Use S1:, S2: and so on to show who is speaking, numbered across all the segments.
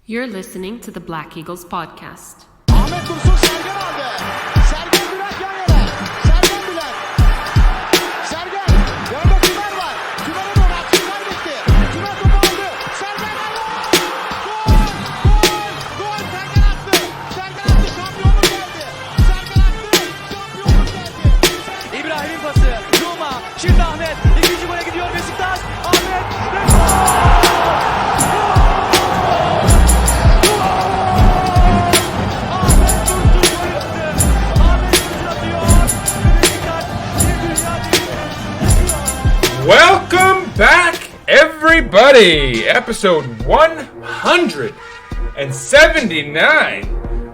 S1: You're listening to the Black Eagles podcast.
S2: Ahmet Dursun Sergen aldı. Sergen Bülent yan yana. Sergen Bülent. Sergen. Yanında Tümer var. Tümer'e doğru at. Tümer gitti. Tümer topu aldı. Sergen aldı. Gol! Gol! Gol! Sergen attı. Sergen attı. Şampiyonluk geldi. Sergen attı. Şampiyonluk geldi.
S3: İbrahim'in pası. Zuma. Şimdi Ahmet. İkinci gole gidiyor Beşiktaş. Ahmet. Ve
S4: Welcome back, everybody! Episode 179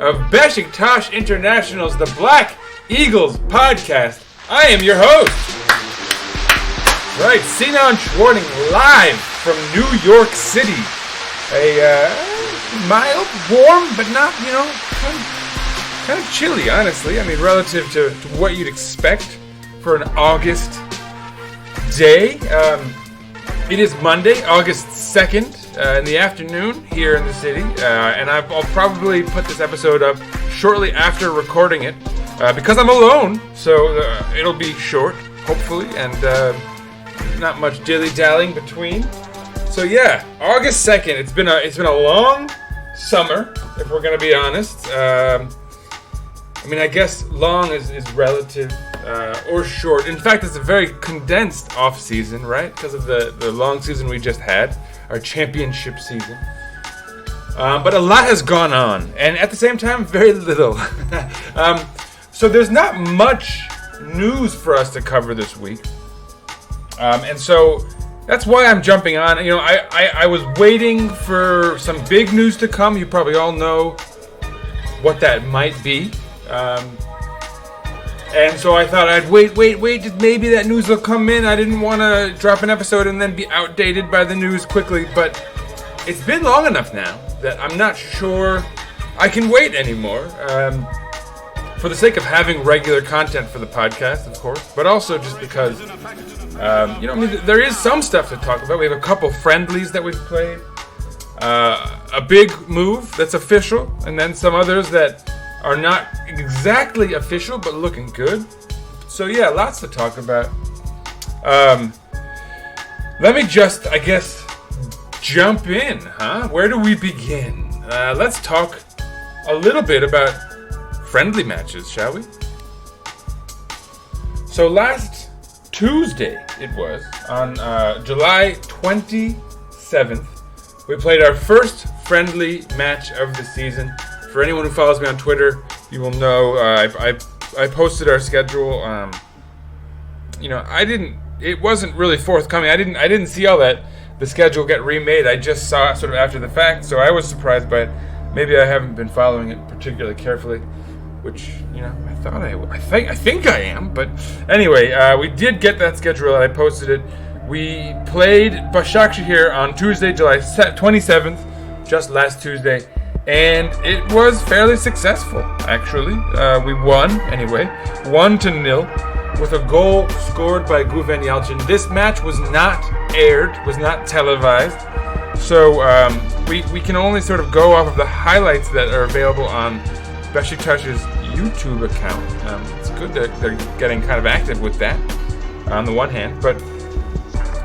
S4: of Beşiktaş International's The Black Eagles podcast. I am your host. Right, Sinan live from New York City. A mild, warm, but not, kind of chilly, honestly. I mean, relative to what you'd expect for an August day. It is Monday, August 2nd, in the afternoon here in the city, and I'll probably put this episode up shortly after recording it, because I'm alone, so it'll be short, hopefully, and not much dilly-dallying between. So yeah, August 2nd, it's been a long summer, if we're gonna be honest. I mean, I guess long is relative, or short. In fact, it's a very condensed off-season, right? Because of the long season we just had, our championship season. But a lot has gone on, and at the same time, very little. So there's not much news for us to cover this week. And so that's why I'm jumping on. I was waiting for some big news to come. You probably all know what that might be. And so I thought I'd wait, just maybe that news will come in. I didn't want to drop an episode and then be outdated by the news quickly, but it's been long enough now that I'm not sure I can wait anymore. For the sake of having regular content for the podcast, of course, but also just because, there is some stuff to talk about. We have a couple friendlies that we've played, a big move that's official, and then some others that are not exactly official, but looking good. So yeah, lots to talk about. Let me just, I guess, jump in, huh? Where do we begin? Let's talk a little bit about friendly matches, shall we? So last Tuesday, it was, on July 27th, we played our first friendly match of the season. For anyone who follows me on Twitter, you will know I posted our schedule. It wasn't really forthcoming. I didn't see all that the schedule get remade. I just saw it sort of after the fact, so I was surprised by it. Maybe I haven't been following it particularly carefully, which I thought I think I am. But anyway, we did get that schedule and I posted it. We played Başakşehir on Tuesday, July 27th, just last Tuesday. And it was fairly successful, actually. We won, anyway, 1-0, with a goal scored by Güven Yalçın. This match was not aired, was not televised, so we can only sort of go off of the highlights that are available on Beşiktaş's YouTube account. It's good that they're getting kind of active with that, on the one hand, but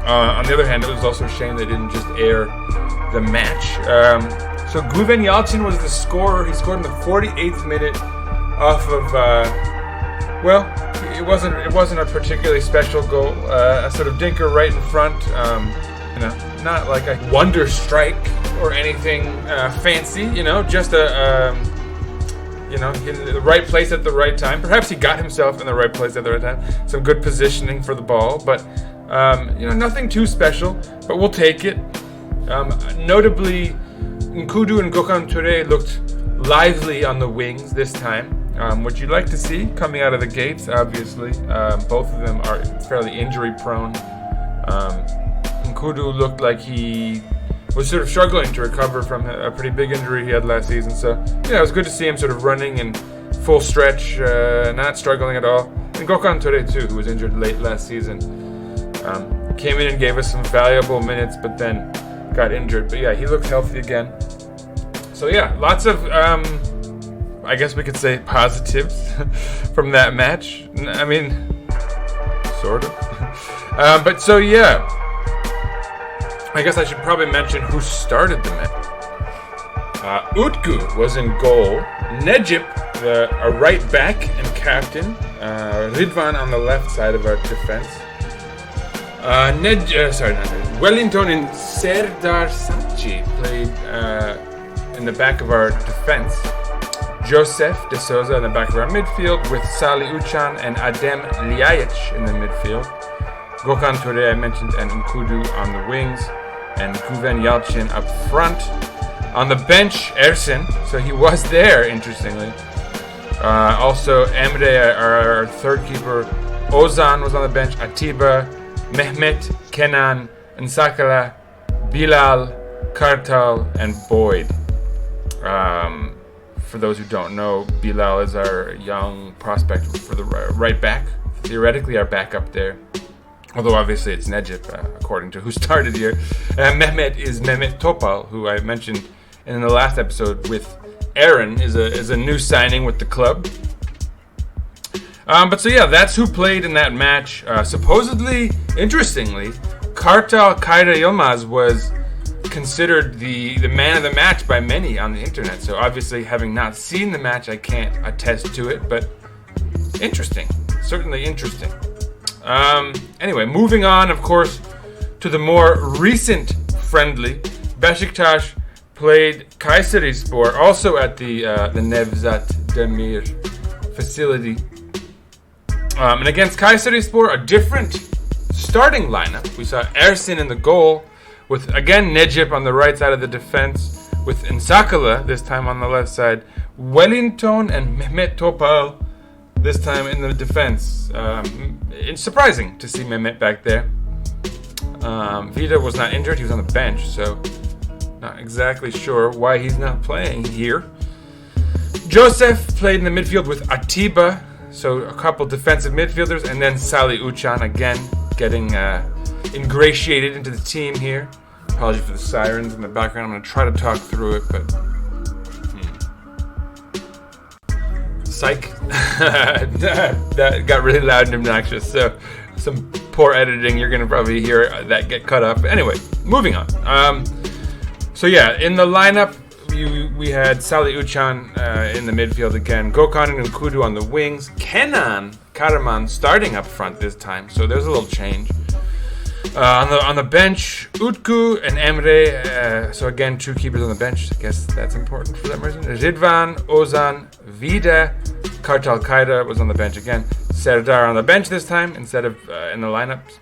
S4: on the other hand, it was also a shame they didn't just air the match. So Güven Yalçın was the scorer. He scored in the 48th minute off of, it wasn't a particularly special goal. A sort of dinker right in front. Not like a wonder strike or anything fancy. Just the right place at the right time. Perhaps he got himself in the right place at the right time. Some good positioning for the ball, but nothing too special. But we'll take it. Notably, Nkudu and Gökhan Töre looked lively on the wings this time, which you'd like to see coming out of the gates, obviously. Both of them are fairly injury-prone. Nkudu looked like he was sort of struggling to recover from a pretty big injury he had last season. So, it was good to see him sort of running in full stretch, not struggling at all. And Gökhan Töre, too, who was injured late last season, came in and gave us some valuable minutes, but then got injured. But yeah, he looked healthy again. So yeah, lots of I guess we could say positives from that match. I mean, sort of. But so yeah, I guess I should probably mention who started the match. Utku was in goal. Necip, a right back and captain. Ridvan on the left side of our defense. Wellington and Serdar Saci played in the back of our defense. Joseph De Souza in the back of our midfield with Salih Uçan and Adem Ljajic in the midfield. Gökhan Töre, I mentioned, and Nkudu on the wings, and Güven Yalçın up front. On the bench, Ersin, so he was there, interestingly. Also, Emre, our third keeper. Ozan was on the bench. Atiba, Mehmet, Kenan, Nsakala, Bilal, Kartal, and Boyd. For those who don't know, Bilal is our young prospect for the right back. Theoretically, our backup there. Although obviously it's Necip, according to who started here. Mehmet is Mehmet Topal, who I mentioned in the last episode with Aaron, is a new signing with the club. But so yeah, that's who played in that match. Supposedly, interestingly, Kartal Kayra Yilmaz was considered the man of the match by many on the internet. So obviously, having not seen the match, I can't attest to it, but interesting. Certainly interesting. Anyway, moving on, of course, to the more recent friendly. Beşiktaş played Kayserispor, also at the Nevzat Demir facility. And against Kayserispor, a different starting lineup. We saw Ersin in the goal, with, again, Necip on the right side of the defense, with Nsakala, this time on the left side, Wellington and Mehmet Topal, this time in the defense. It's surprising to see Mehmet back there. Vida was not injured, he was on the bench, so not exactly sure why he's not playing here. Joseph played in the midfield with Atiba, so a couple defensive midfielders, and then Salih Uçan again getting ingratiated into the team here. Apologies for the sirens in the background. I'm going to try to talk through it, but psych. That got really loud and obnoxious, so some poor editing. You're going to probably hear that get cut off. But anyway, moving on. So yeah, in the lineup, we had Salih Uçan in the midfield again. Gökhan and Nkudu on the wings. Kenan Karaman starting up front this time, so there's a little change. On the bench, Utku and Emre. So again, two keepers on the bench. I guess that's important for that reason. Ridvan, Ozan, Vida, Kartal Kayra was on the bench again. Serdar on the bench this time instead of in the lineups.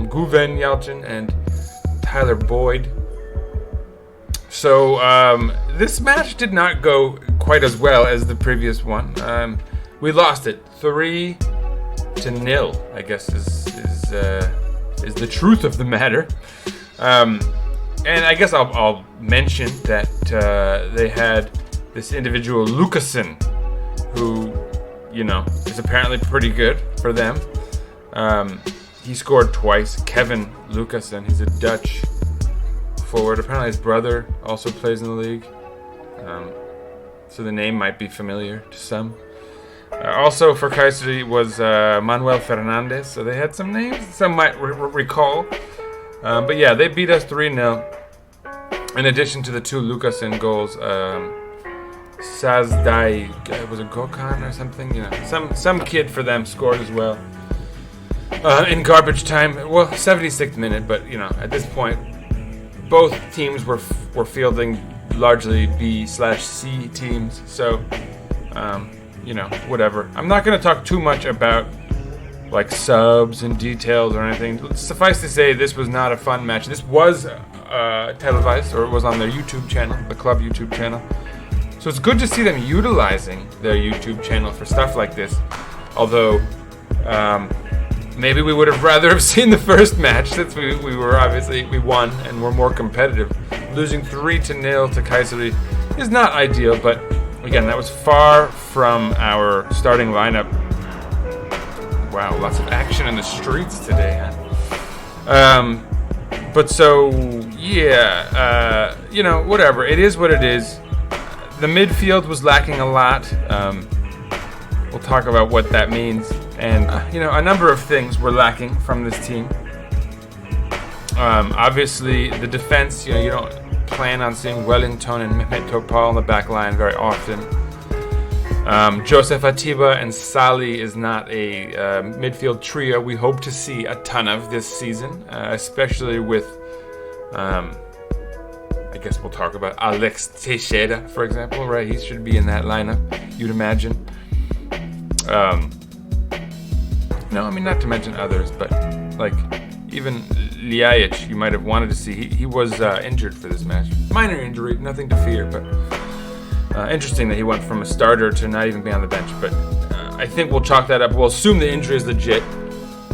S4: Güven Yalçın and Tyler Boyd. So this match did not go quite as well as the previous one. We lost it 3-0. I guess is the truth of the matter. And I guess I'll mention that they had this individual Lucassen, who is apparently pretty good for them. He scored twice. Kevin Lucassen, he's a Dutch forward. Apparently his brother also plays in the league, so the name might be familiar to some. Also for Kayseri was Manuel Fernandez, so they had some names some might recall. But yeah, they beat us 3-0. In addition to the two Lucassen goals, Sazdai, was it Gökhan or something? Some kid for them scored as well. In garbage time, well, 76th minute, but at this point, both teams were fielding largely B/C teams, so whatever. I'm not going to talk too much about like subs and details or anything. Suffice to say, this was not a fun match. This was televised, or it was on their YouTube channel, the club YouTube channel. So it's good to see them utilizing their YouTube channel for stuff like this. Although maybe we would have rather have seen the first match, since we won and were more competitive. Losing 3-0 to Kayseri is not ideal, but again, that was far from our starting lineup. Wow, lots of action in the streets today, huh? But so, whatever. It is what it is. The midfield was lacking a lot. We'll talk about what that means. And, a number of things were lacking from this team. Obviously, the defense, you don't plan on seeing Wellington and Mehmet Topal on the back line very often. Joseph Atiba and Sali is not a midfield trio we hope to see a ton of this season, especially with, I guess we'll talk about Alex Teixeira, for example, right? He should be in that lineup, you'd imagine. Not to mention others, but like even Ljajic, you might have wanted to see. He was injured for this match. Minor injury, nothing to fear, but interesting that he went from a starter to not even be on the bench. But I think we'll chalk that up. We'll assume the injury is legit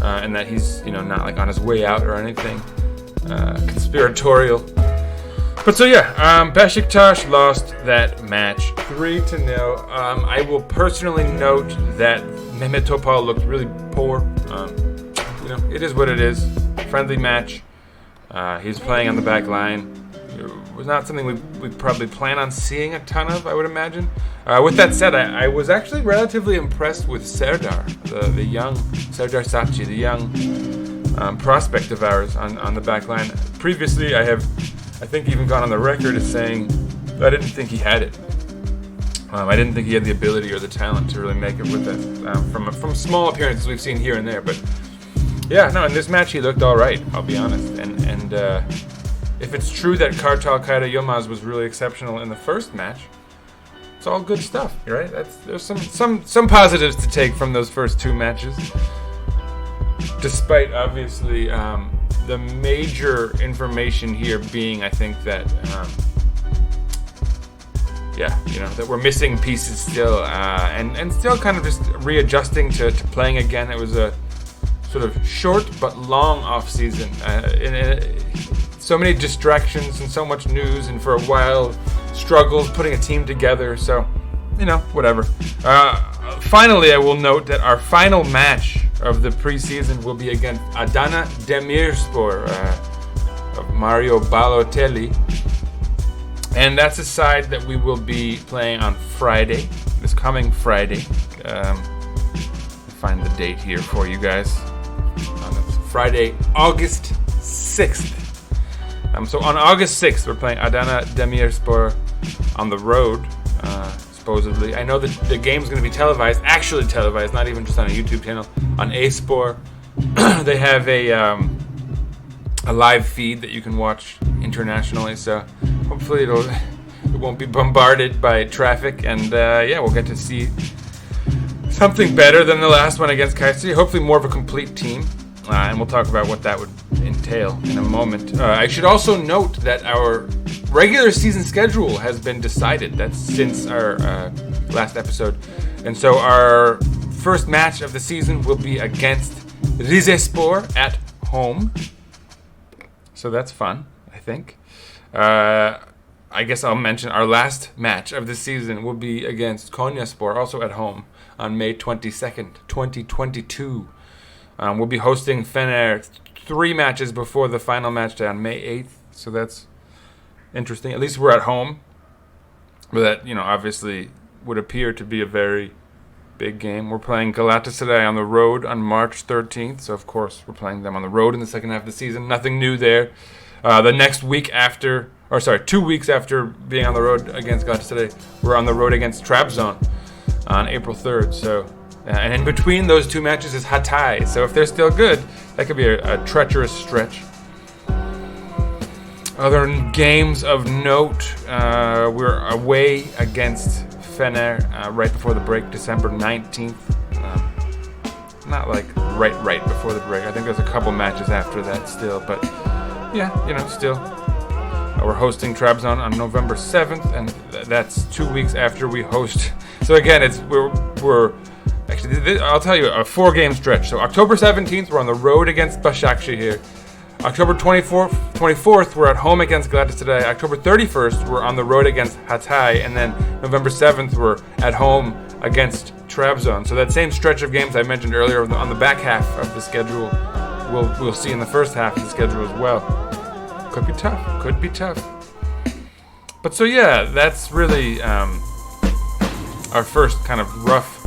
S4: and that he's not like on his way out or anything conspiratorial. But so Beşiktaş lost that match 3-0. I will personally note that Mehmet Topal looked really poor. It is what it is. Friendly match. He's playing on the back line. It was not something we probably plan on seeing a ton of, I would imagine. With that said, I was actually relatively impressed with Serdar, the young Serdar Saci, the young prospect of ours on the back line. Previously, I think even gone on the record as saying I didn't think he had it. I didn't think he had the ability or the talent to really make it with it from small appearances we've seen here and there. But in this match he looked all right, I'll be honest. And if it's true that Kartal Kayra Yilmaz was really exceptional in the first match, it's all good stuff, right? There's some positives to take from those first two matches, despite obviously the major information here being, I think, that that we're missing pieces still, and still kind of just readjusting to playing again. It was a sort of short but long off season, so many distractions and so much news, and for a while struggles putting a team together. So whatever. Finally, I will note that our final match of the preseason will be against Adana Demirspor of Mario Balotelli. And that's a side that we will be playing on Friday, this coming Friday. Find the date here for you guys. Friday, August 6th. So on August 6th, we're playing Adana Demirspor on the road, supposedly. I know that the game's going to be televised, actually televised, not even just on a YouTube channel, on A-Sport. They have a live feed that you can watch internationally, so hopefully it won't be bombarded by traffic, and we'll get to see something better than the last one against Kayseri. Hopefully more of a complete team, and we'll talk about what that would entail in a moment. I should also note that our regular season schedule has been decided. That's since our last episode, and so our first match of the season will be against Rizespor at home. So that's fun, I think. I guess I'll mention our last match of the season will be against Konyaspor, also at home, on May 22nd, 2022. We'll be hosting Fener 3 matches before the final match day on May 8th, so that's interesting. At least we're at home. But that, obviously would appear to be a very big game. We're playing Galatasaray on the road on March 13th, so of course we're playing them on the road in the second half of the season. Nothing new there. The next week after, 2 weeks after being on the road against Galatasaray, we're on the road against Trabzon on April 3rd. So, and in between those 2 matches is Hatay. So if they're still good, that could be a treacherous stretch. Other games of note, we're away against Fener right before the break, December 19th. Not like right before the break. I think there's a couple matches after that still, but still. We're hosting Trabzon on November 7th, and that's 2 weeks after we host. So again, we're actually, I'll tell you, a 4-game stretch. So October 17th, we're on the road against Başakşehir. October 24th, we're at home against Galatasaray. October 31st, we're on the road against Hatay. And then November 7th, we're at home against Trabzon. So that same stretch of games I mentioned earlier on the back half of the schedule, we'll see in the first half of the schedule as well. Could be tough. Could be tough. But so yeah, that's really our first kind of rough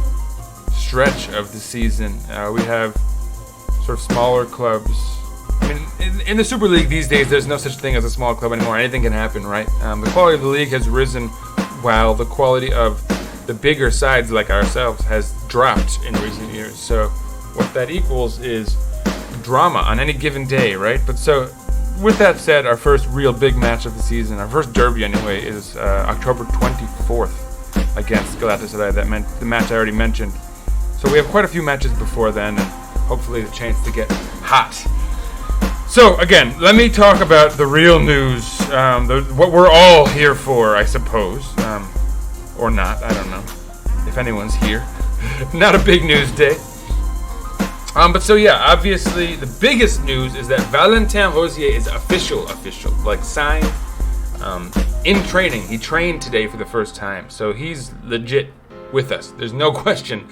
S4: stretch of the season. We have sort of smaller clubs. I mean, in the Super League these days, there's no such thing as a small club anymore. Anything can happen, right? The quality of the league has risen, while the quality of the bigger sides like ourselves has dropped in recent years. So what that equals is drama on any given day, right? But so with that said, our first real big match of the season, our first derby anyway, is October 24th against Galatasaray. That meant the match I already mentioned. So we have quite a few matches before then, and hopefully the chance to get hot. So again, let me talk about the real news, what we're all here for, I suppose, or not, I don't know, if anyone's here. Not a big news day. But so yeah, obviously the biggest news is that Valentin Rosier is official, like signed, in training. He trained today for the first time, so he's legit with us. There's no question.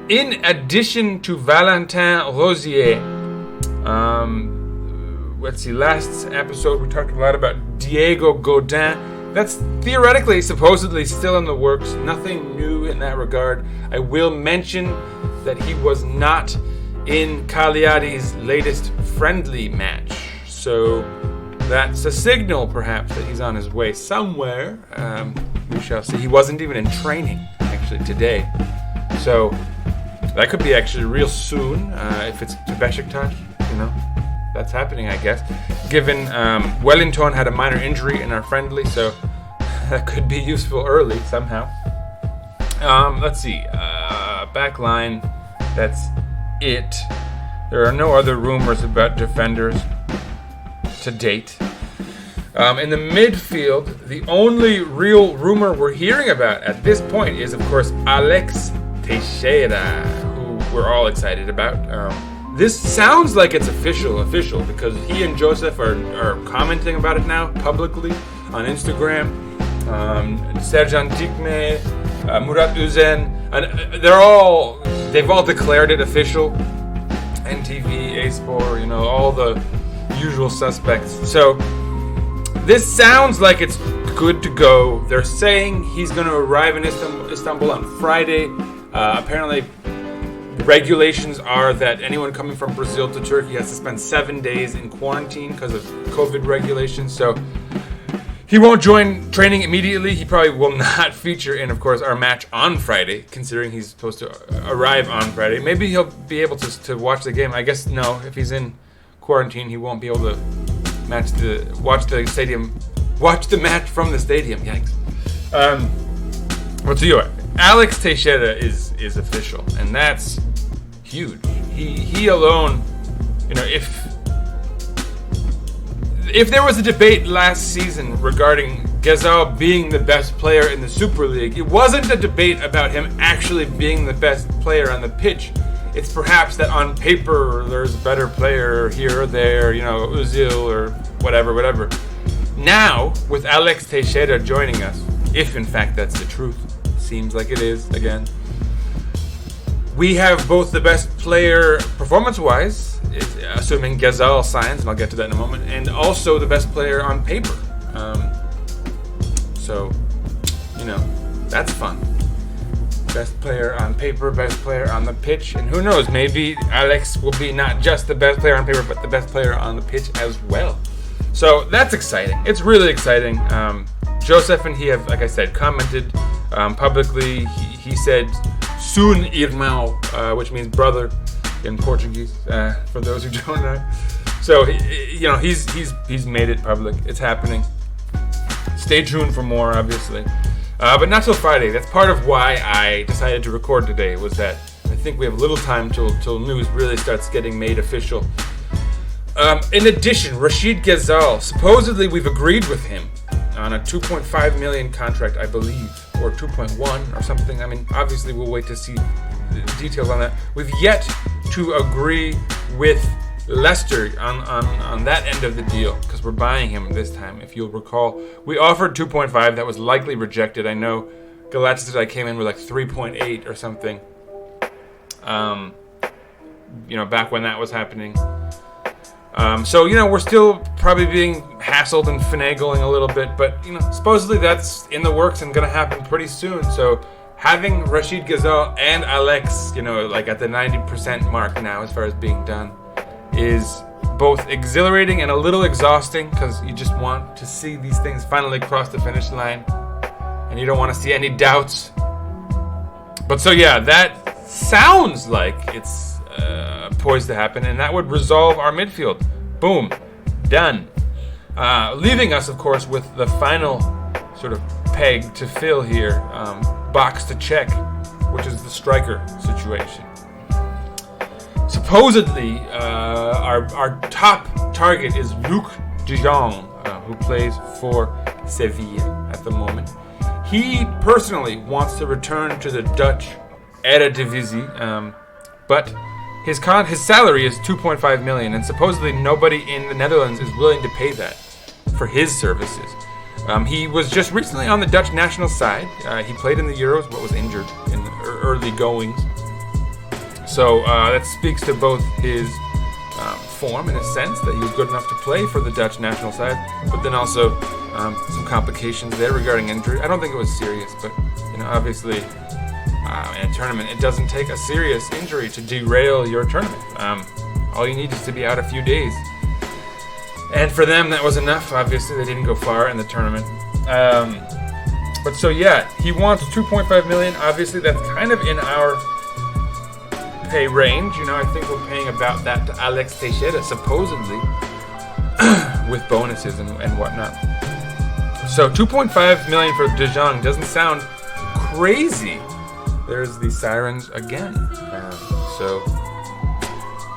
S4: In addition to Valentin Rosier, let's see, last episode we talked a lot about Diego Godin. That's theoretically, supposedly still in the works. Nothing new in that regard. I will mention that he was not in Cagliari's latest friendly match. So that's a signal, perhaps, that he's on his way somewhere. We shall see. He wasn't even in training, actually, today. So that could be actually real soon, if it's to Besiktas, you know. That's happening, I guess. Given Wellington had a minor injury in our friendly, so that could be useful early somehow. Let's see. Back line. That's it. There are no other rumors about defenders to date. In the midfield, the only real rumor we're hearing about at this point is, of course, Alex Teixeira, who we're all excited about. This sounds like it's official because he and Joseph are commenting about it now publicly on Instagram. Serjan Dikme, Murat Üzen, and they've all declared it official. NTV, A-Sport, you know, all the usual suspects. So this sounds like it's good to go. They're saying he's going to arrive in Istanbul on Friday. Apparently, regulations are that anyone coming from Brazil to Turkey has to spend 7 days in quarantine because of COVID regulations. So he won't join training immediately. He probably will not feature in, of course, our match on Friday, considering he's supposed to arrive on Friday. Maybe he'll be able to watch the game. I guess no. If he's in quarantine, he won't be able to watch the match from the stadium. Yikes. What's you? Alex Teixeira is official, and that's huge. He alone, you know, if there was a debate last season regarding Ghezzal being the best player in the Super League, it wasn't a debate about him actually being the best player on the pitch. It's perhaps that on paper there's a better player here or there, you know, Özil or whatever. Now, with Alex Teixeira joining us, if in fact that's the truth, seems like it is, again, we have both the best player performance-wise, assuming Ghezzal signs, and I'll get to that in a moment, and also the best player on paper. So, you know, that's fun. Best player on paper, best player on the pitch, and who knows, maybe Alex will be not just the best player on paper, but the best player on the pitch as well. So that's exciting. It's really exciting. Joseph and he have, like I said, commented publicly. He said, "Soon, irmão," which means brother in Portuguese, for those who don't know. So, you know, he's made it public. It's happening. Stay tuned for more, obviously. But not till Friday. That's part of why I decided to record today, was that I think we have a little time till news really starts getting made official. In addition, Rachid Ghezzal, supposedly we've agreed with him on a 2.5 million contract, I believe, or 2.1 or something. I mean, obviously we'll wait to see the details on that. We've yet to agree with Leicester on that end of the deal, because we're buying him this time. If you'll recall, we offered 2.5. That was likely rejected. I know Galatasaray came in with like 3.8 or something. You know, back when that was happening. So, we're still probably being hassled and finagling a little bit, but, supposedly that's in the works and going to happen pretty soon. So having Rachid Ghezzal and Alex, like at the 90% mark now as far as being done, is both exhilarating and a little exhausting, because you just want to see these things finally cross the finish line and you don't want to see any doubts. But so yeah, that sounds like it's poised to happen, and that would resolve our midfield. Boom, done. Leaving us, of course, with the final sort of peg to fill here, box to check, which is the striker situation. Supposedly, our top target is Luc de Jong, who plays for Sevilla at the moment. He personally wants to return to the Dutch Eredivisie, but his salary is 2.5 million, and supposedly nobody in the Netherlands is willing to pay that for his services. He was just recently on the Dutch national side. He played in the Euros, but was injured in the early goings. So that speaks to both his form, in a sense, that he was good enough to play for the Dutch national side, but then also some complications there regarding injury. I don't think it was serious, but obviously in a tournament, it doesn't take a serious injury to derail your tournament. All you need is to be out a few days. And for them, that was enough. Obviously, they didn't go far in the tournament. But so yeah, he wants 2.5 million. Obviously, that's kind of in our pay range. I think we're paying about that to Alex Teixeira, supposedly, with bonuses and whatnot. So 2.5 million for De Jong doesn't sound crazy. There's the sirens again. So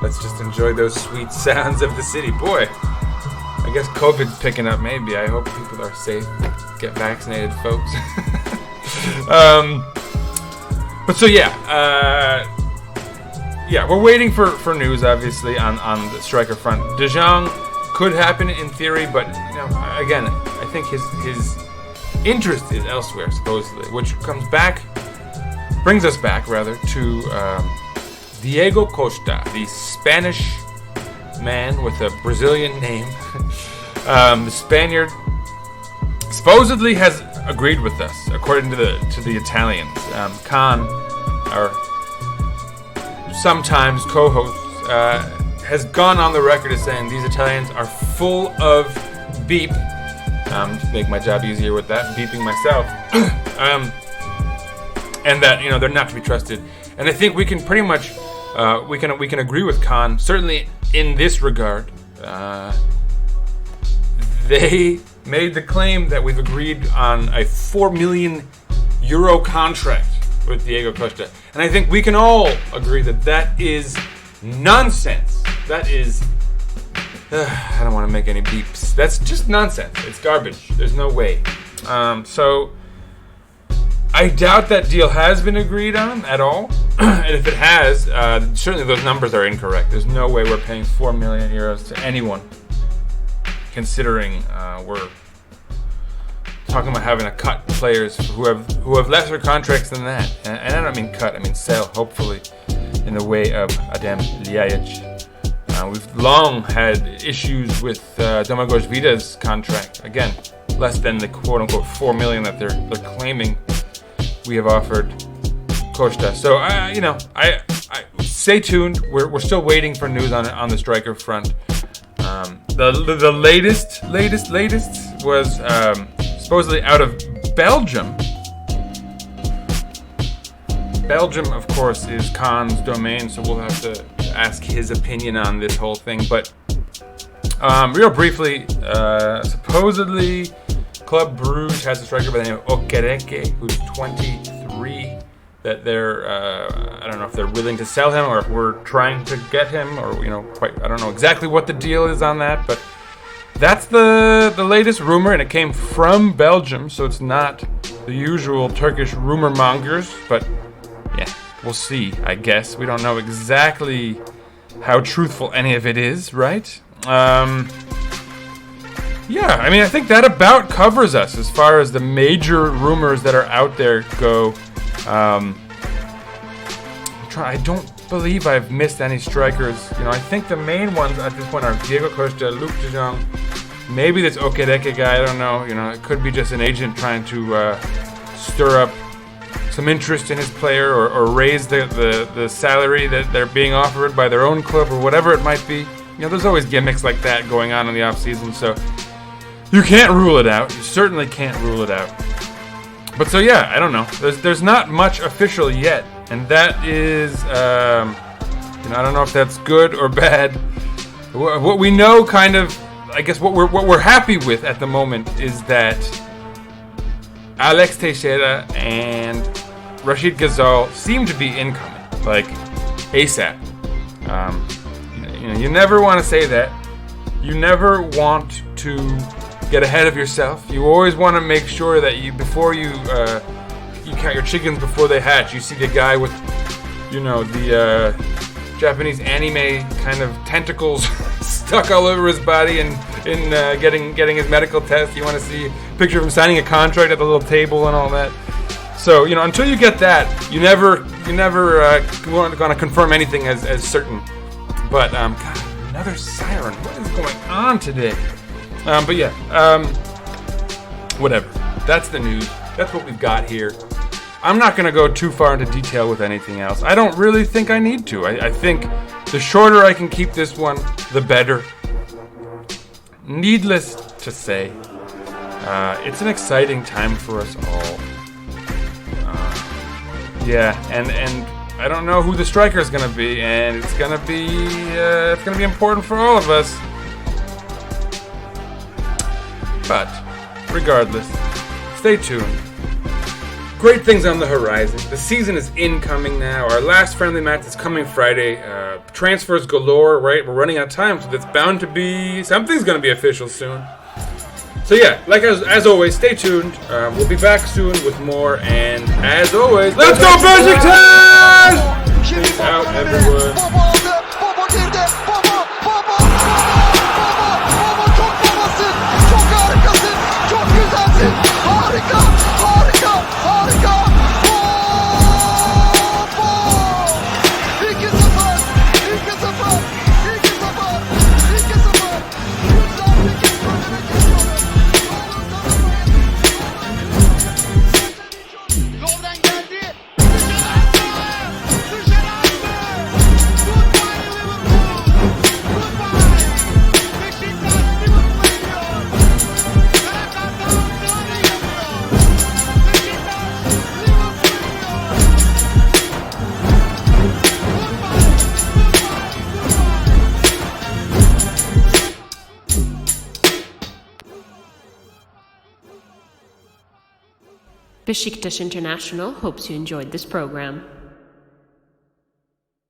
S4: let's just enjoy those sweet sounds of the city. Boy, I guess COVID's picking up, maybe. I hope people are safe. Get vaccinated, folks. But so yeah, we're waiting for news, obviously, on the striker front. De Jong could happen in theory, but again, I think his interest is elsewhere, supposedly, which brings us back to Diego Costa, the Spanish man with a Brazilian name. The Spaniard supposedly has agreed with us, according to the Italians. Khan, our sometimes co-host, has gone on the record as saying these Italians are full of beep. To make my job easier with that, beeping myself. And that they're not to be trusted. And I think we can pretty much we can agree with Khan, certainly in this regard. They made the claim that we've agreed on a €4 million contract with Diego Costa, and I think we can all agree that is nonsense. That is, I don't want to make any beeps. That's just nonsense. It's garbage. There's no way. So I doubt that deal has been agreed on at all. And if it has, certainly those numbers are incorrect. There's no way we're paying €4 million to anyone, considering we're talking about having to cut players who have lesser contracts than that. And I don't mean cut, I mean sell, hopefully, in the way of Adem Ljajic. We've long had issues with Domagoj Vida's contract. Again, less than the quote-unquote $4 million that they're claiming we have offered Costa. So, I stay tuned. We're still waiting for news on the striker front. The latest was supposedly out of Belgium. Belgium, of course, is Khan's domain, so we'll have to ask his opinion on this whole thing. But real briefly, supposedly Club Brugge has a striker by the name of Okereke, who's 23. That they're, I don't know if they're willing to sell him or if we're trying to get him, or I don't know exactly what the deal is on that. But that's the latest rumor, and it came from Belgium, so it's not the usual Turkish rumor mongers. But yeah, we'll see. I guess we don't know exactly how truthful any of it is, right? Yeah, I mean, I think that about covers us as far as the major rumors that are out there go. I don't believe I've missed any strikers. You know, I think the main ones at this point are Diego Costa, Luke de Jong, maybe this Okereke guy, I don't know. You know, it could be just an agent trying to stir up some interest in his player or raise the salary that they're being offered by their own club or whatever it might be. You know, there's always gimmicks like that going on in the offseason, so you can't rule it out. You certainly can't rule it out. But so yeah, I don't know. There's not much official yet, and that is, you know, I don't know if that's good or bad. What we know, kind of, I guess what we're happy with at the moment is that Alex Teixeira and Rashid Ghezzal seem to be incoming, like ASAP. You know, you never want to say that. You never want to get ahead of yourself. You always want to make sure that before you count your chickens before they hatch. You see the guy with, you know, the Japanese anime kind of tentacles stuck all over his body, and in getting his medical test. You want to see a picture of him signing a contract at the little table and all that. So, you know, until you get that, you never going to confirm anything as certain. But God, another siren. What is going on today? But yeah, whatever. That's the news. That's what we've got here. I'm not going to go too far into detail with anything else. I don't really think I need to. I think the shorter I can keep this one, the better. Needless to say, it's an exciting time for us all. Yeah, and I don't know who the striker is going to be, and it's going to be important for all of us. But regardless, stay tuned. Great things on the horizon. The season is incoming now. Our last friendly match is coming Friday. Transfers galore, right? We're running out of time, so that's bound to be... something's going to be official soon. So yeah, like as always, stay tuned. We'll be back soon with more, and as always, let's go Beşiktaş! Peace out, everyone.
S2: Baba girdi. Baba çok babasın. Çok harikasın. Çok güzelsin. Harika. Baba! 2-0. Yoldan geldi.
S1: Beşiktaş International hopes you enjoyed this program.